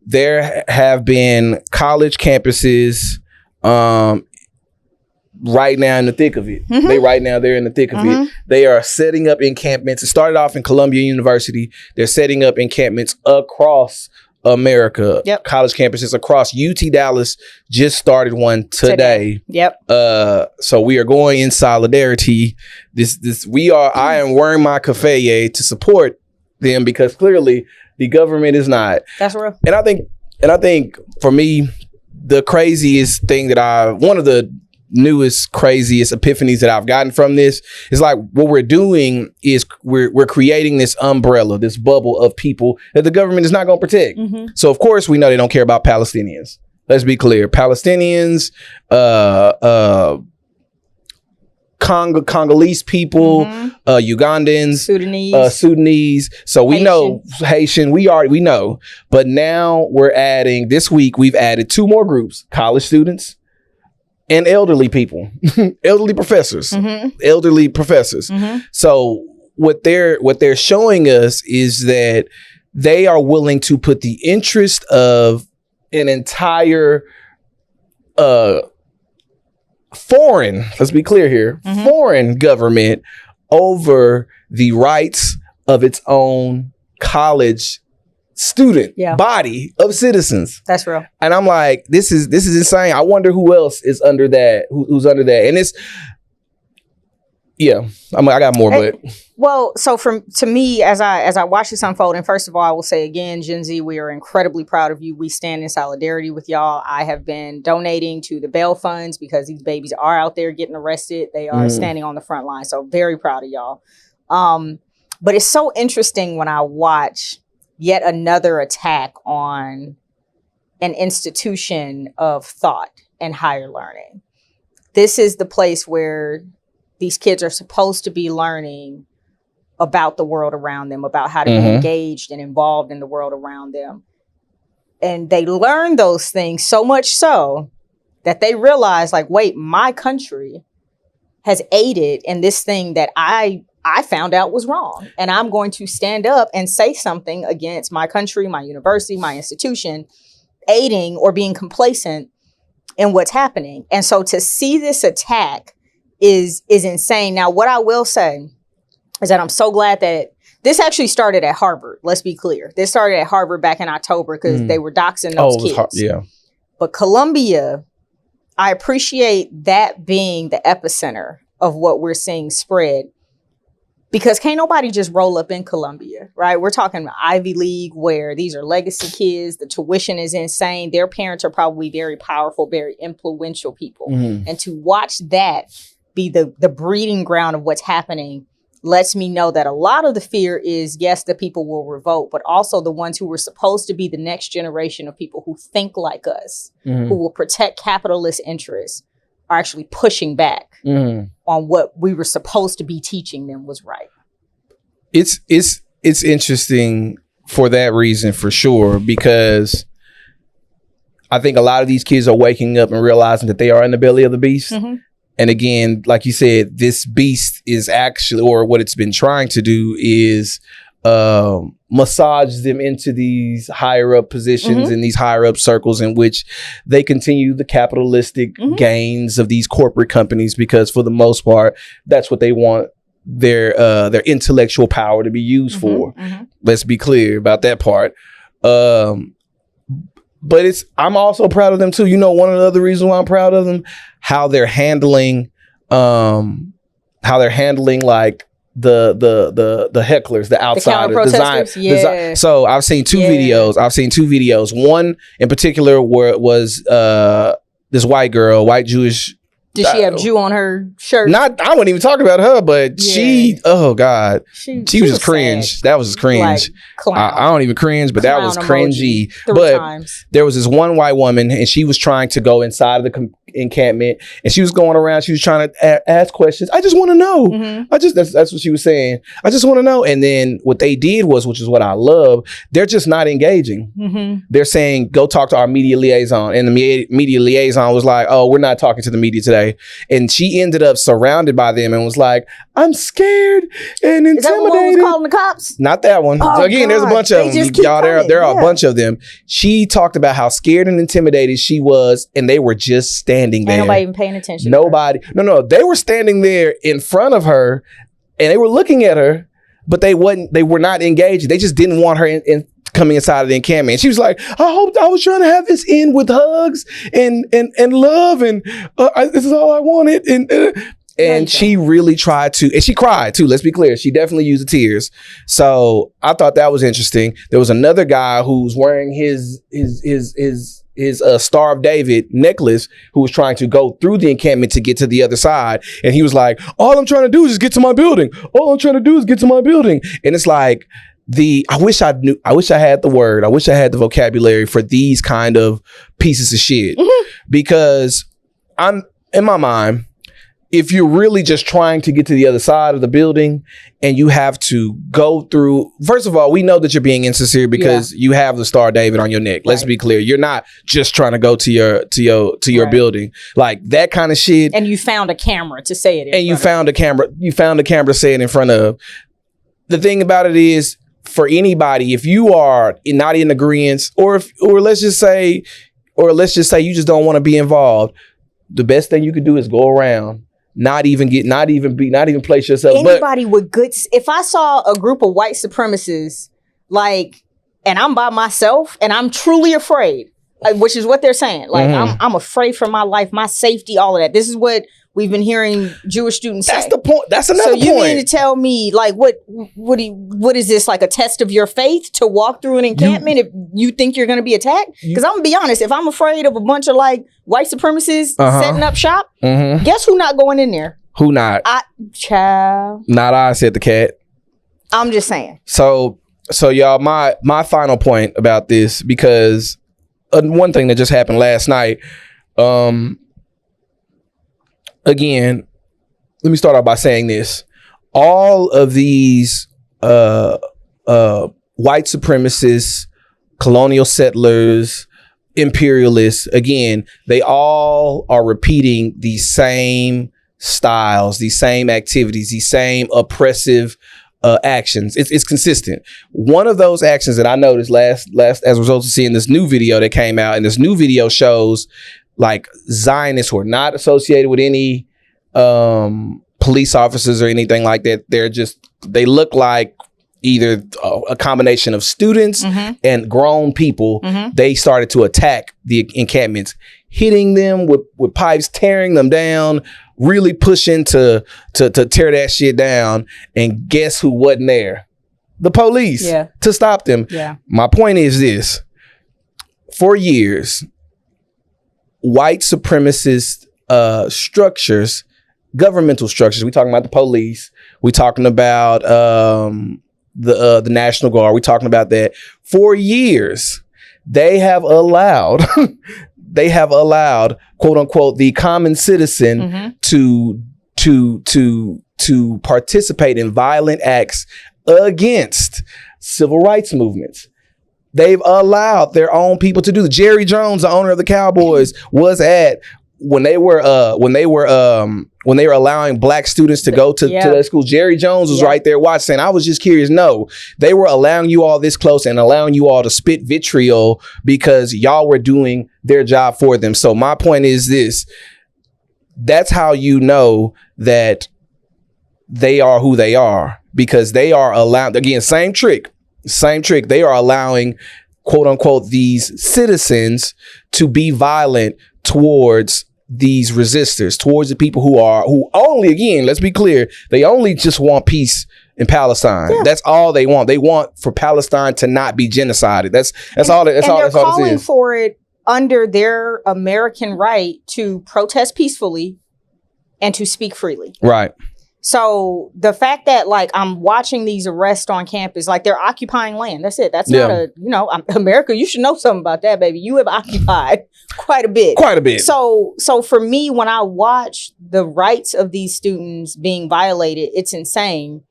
there have been college campuses right now in the thick of it. Mm-hmm. They're in the thick of it. They are setting up encampments. It started off in Columbia University. They're setting up encampments across America. Yep. College campuses across. UT Dallas just started one today. Yep. So we are going in solidarity. I am wearing my café to support them because clearly the government is not. That's real. And I think for me, the craziest thing one of the newest, craziest epiphanies that I've gotten from this is like what we're doing is we're creating this umbrella, this bubble of people that the government is not going to protect. So of course we know they don't care about Palestinians. Let's be clear. Palestinians, Congolese people, Ugandans, Sudanese. So we know Haitian. We know. But now this week we've added 2 more groups: college students and elderly people, elderly professors. So what they're showing us is that they are willing to put the interest of an entire foreign, let's be clear here, foreign government over the rights of its own college student body of citizens. That's real. And I'm like, this is insane. I wonder who else is under that, who's under that. And it's, I got more, but. Well, so to me, as I watch this unfold, and first of all, I will say again, Gen Z, we are incredibly proud of you. We stand in solidarity with y'all. I have been donating to the bail funds because these babies are out there getting arrested. They are standing on the front line. So very proud of y'all. But it's so interesting when I watch yet another attack on an institution of thought and higher learning. This is the place where these kids are supposed to be learning about the world around them, about how to be engaged and involved in the world around them. And they learn those things so much so that they realize, like, wait, my country has aided in this thing that I found out was wrong. And I'm going to stand up and say something against my country, my university, my institution, aiding or being complacent in what's happening. And so to see this attack is insane. Now, what I will say is that I'm so glad that this actually started at Harvard. Let's be clear. This started at Harvard back in October because they were doxing those kids. But Columbia, I appreciate that being the epicenter of what we're seeing spread, because can't nobody just roll up in Columbia, right? We're talking Ivy League, where these are legacy kids. The tuition is insane. Their parents are probably very powerful, very influential people. And to watch that be the breeding ground of what's happening lets me know that a lot of the fear is, yes, the people will revolt, but also the ones who were supposed to be the next generation of people who think like us, who will protect capitalist interests, are actually pushing back on what we were supposed to be teaching them was right. It's interesting for that reason, for sure, because I think a lot of these kids are waking up and realizing that they are in the belly of the beast. And again, like you said, this beast is actually, or what it's been trying to do is massage them into these higher up positions in these higher up circles in which they continue the capitalistic gains of these corporate companies, because for the most part, that's what they want their intellectual power to be used for. Let's be clear about that part. But I'm also proud of them too. You know, one of the other reasons why I'm proud of them, how they're handling like the hecklers, the outsiders, design. So I've seen two videos. One in particular where it was this white girl, white Jewish. Did she have Jew on her shirt? I wasn't even talking about her, but she, oh God, she was just cringe. Sad. That was just cringe. Like, I don't even cringe, but that was cringy. But there was this one white woman, and she was trying to go inside of the encampment, and she was going around. She was trying to ask questions. I just want to know. That's what she was saying. I just want to know. And then what they did was, which is what I love, they're just not engaging. They're saying, go talk to our media liaison. And the media liaison was like, oh, we're not talking to the media today. And she ended up surrounded by them and was like, I'm scared and intimidated. Is that what was calling the cops? Not that one. Oh, so again, there's a bunch of them. Y'all, there are a bunch of them. She talked about how scared and intimidated she was, and they were just standing there. Ain't nobody even paying attention. Nobody. No. They were standing there in front of her, and they were looking at her, but they were not engaged. They just didn't want her in coming inside of the encampment. And she was like, I was trying to have this end with hugs and love, and this is all I wanted. And she really tried to, and she cried too. Let's be clear. She definitely used the tears. So I thought that was interesting. There was another guy who's wearing his Star of David necklace who was trying to go through the encampment to get to the other side. And he was like, all I'm trying to do is just get to my building. All I'm trying to do is get to my building. And it's like, I wish I had the vocabulary for these kind of pieces of shit. Because I'm, in my mind, if you're really just trying to get to the other side of the building and you have to go through, first of all, we know that you're being insincere because you have the Star of David on your neck. Let's be clear. You're not just trying to go to your building. Like that kind of shit. And you found a camera to say it in you found a camera to say it in front of. The thing about it is, for anybody, if you are not in agreement, or let's just say you just don't want to be involved, the best thing you could do is go around. Not even place yourself. Anybody with good. If I saw a group of white supremacists, like, and I'm by myself, and I'm truly afraid, which is what they're saying. Like, I'm afraid for my life, my safety, all of that. This is what we've been hearing Jewish students say. That's the point. That's another point. So you mean to tell me, like, what is this, like a test of your faith to walk through an encampment if you think you're going to be attacked? Because I'm gonna be honest, if I'm afraid of a bunch of like white supremacists setting up shop, guess who not going in there? Who not? Child. Not I, said the cat. I'm just saying. So y'all, my final point about this, because one thing that just happened last night. Again, let me start off by saying this. All of these white supremacists, colonial settlers, imperialists, again, they all are repeating these same styles, these same activities, these same oppressive actions. It's consistent. One of those actions that I noticed last as a result of seeing this new video that came out, and this new video shows like Zionists who are not associated with any police officers or anything like that. They look like either a combination of students and grown people. They started to attack the encampments, hitting them with pipes, tearing them down, really pushing to tear that shit down. And guess who wasn't there? The police to stop them. My point is this: for years, white supremacist structures, governmental structures, we talking about the police, we talking about the National Guard, we talking about that. For years, they have allowed quote unquote the common citizen to participate in violent acts against civil rights movements. They've allowed their own people to do it. Jerry Jones, the owner of the Cowboys, was at when they were allowing black students to go to their school. Jerry Jones was right there watching, saying, I was just curious. No, they were allowing you all this close and allowing you all to spit vitriol because y'all were doing their job for them. So my point is this: that's how you know that they are who they are, because they are allowed, again, same trick. They are allowing, quote unquote, these citizens to be violent towards these resistors, towards the people who only, again, let's be clear, they only just want peace in Palestine. That's all they want. They want for Palestine to not be genocided. That's all. They're calling for it under their American right to protest peacefully and to speak freely. Right. So the fact that like I'm watching these arrests on campus, like they're occupying land. That's it. That's not a, America, you should know something about that, baby. You have occupied quite a bit. Quite a bit. So for me, when I watch the rights of these students being violated, it's insane.